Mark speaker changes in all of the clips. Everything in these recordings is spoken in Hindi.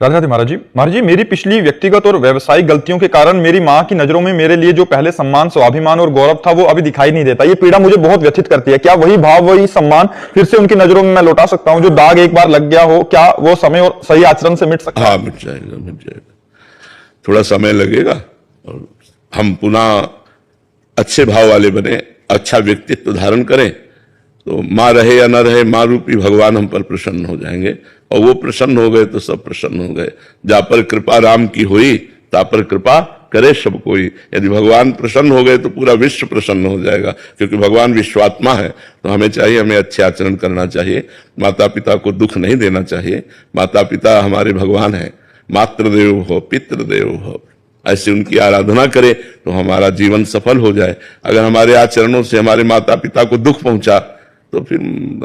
Speaker 1: राधे राधे महाराज जी। महाराज जी, मेरी पिछली व्यक्तिगत और व्यवसायिक गलतियों के कारण मेरी माँ की नजरों में मेरे लिए जो पहले सम्मान, स्वाभिमान और गौरव था वो अभी दिखाई नहीं देता। ये पीड़ा मुझे बहुत व्यथित करती है। क्या वही भाव, वही सम्मान फिर से उनकी नजरों में मैं लौटा सकता हूँ? जो दाग एक बार लग गया हो, क्या वो समय और सही आचरण से मिट सकता है?
Speaker 2: हाँ, मिट जाएगा, मिट जाएगा। थोड़ा समय लगेगा और हम पुनः अच्छे भाव वाले बने, अच्छा व्यक्तित्व धारण करें तो माँ रहे या ना रहे, माँ रूपी भगवान हम पर प्रसन्न हो जाएंगे। और वो प्रसन्न हो गए तो सब प्रसन्न हो गए। जा पर कृपा राम की हुई, ता पर कृपा करे सब कोई। यदि भगवान प्रसन्न हो गए तो पूरा विश्व प्रसन्न हो जाएगा, क्योंकि भगवान विश्वात्मा है। तो हमें चाहिए, हमें अच्छे आचरण करना चाहिए, माता पिता को दुख नहीं देना चाहिए। माता पिता हमारे भगवान है। मातृदेव हो, पितृदेव हो, ऐसे उनकी आराधना करें तो हमारा जीवन सफल हो जाए। अगर हमारे आचरणों से हमारे माता पिता को दुख पहुंचा तो फिर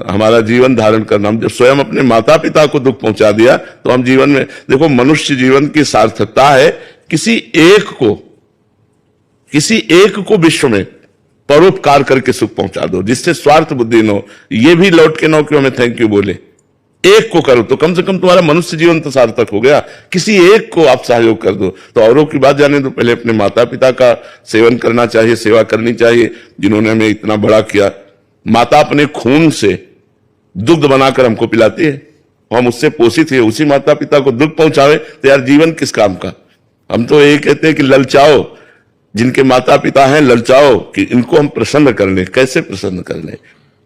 Speaker 2: हमारा जीवन धारण करना, हम जब स्वयं अपने माता पिता को दुख पहुंचा दिया तो हम जीवन में, देखो, मनुष्य जीवन की सार्थकता है किसी एक को विश्व में परोपकार करके सुख पहुंचा दो, जिससे स्वार्थ बुद्धि न हो। ये भी लौट के न हो कि हमें थैंक यू बोले। एक को करो तो कम से कम तुम्हारा मनुष्य जीवन तो सार्थक हो गया। किसी एक को आप सहयोग कर दो। तो औरों की बात जाने तो पहले अपने माता पिता का सेवन करना चाहिए, सेवा करनी चाहिए, जिन्होंने हमें इतना बड़ा किया। माता अपने खून से दुग्ध बनाकर हमको पिलाती है, हम उससे पोषित है। उसी माता पिता को दुख पहुंचावे तो यार जीवन किस काम का। हम तो यही कहते हैं कि ललचाओ, जिनके माता पिता हैं ललचाओ कि इनको हम प्रसन्न कर लें। कैसे प्रसन्न कर लें?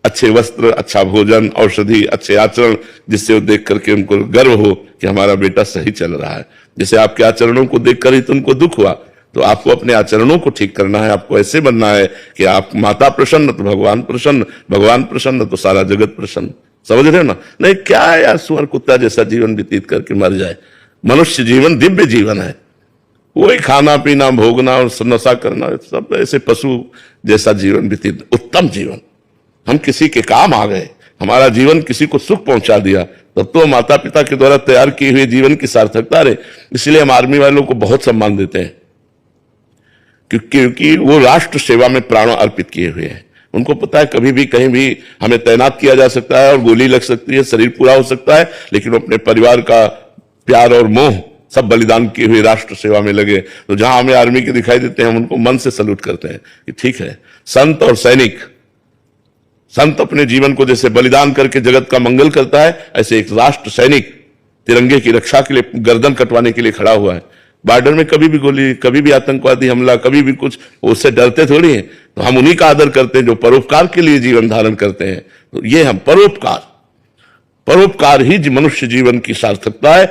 Speaker 2: अच्छे वस्त्र, अच्छा भोजन, औषधि, अच्छे आचरण, जिससे वो देख करके उनको गर्व हो कि हमारा बेटा सही चल रहा है। जैसे आपके आचरणों को देखकर ही तो उनको दुख हुआ, तो आपको अपने आचरणों को ठीक करना है। आपको ऐसे बनना है कि आप माता प्रसन्न तो भगवान प्रसन्न, भगवान प्रसन्न तो सारा जगत प्रसन्न। समझ रहे हो ना? नहीं क्या है यार, सुअर कुत्ता जैसा जीवन व्यतीत करके मर जाए। मनुष्य जीवन दिव्य जीवन है। वही खाना पीना, भोगना और नशा करना, सब ऐसे पशु जैसा जीवन व्यतीत, उत्तम जीवन। हम किसी के काम आ गए, हमारा जीवन किसी को सुख पहुंचा दिया, तब तो माता पिता के द्वारा तैयार किए हुए जीवन की सार्थकता रहे। इसलिए हम आर्मी वालों को बहुत सम्मान देते हैं, क्योंकि वो राष्ट्र सेवा में प्राण अर्पित किए हुए हैं। उनको पता है कभी भी कहीं भी हमें तैनात किया जा सकता है और गोली लग सकती है, शरीर पूरा हो सकता है, लेकिन अपने परिवार का प्यार और मोह सब बलिदान किए हुए राष्ट्र सेवा में लगे। तो जहां हमें आर्मी के दिखाई देते हैं, हम उनको मन से सल्यूट करते हैं कि ठीक है। संत और सैनिक, संत अपने जीवन को जैसे बलिदान करके जगत का मंगल करता है, ऐसे एक राष्ट्र सैनिक तिरंगे की रक्षा के लिए गर्दन कटवाने के लिए खड़ा हुआ है। बॉर्डर में कभी भी गोली, कभी भी आतंकवादी हमला, कभी भी कुछ, उससे डरते थोड़ी हैं। तो हम उन्हीं का आदर करते हैं जो परोपकार के लिए जीवन धारण करते हैं। तो ये हम परोपकार ही मनुष्य जीवन की सार्थकता है।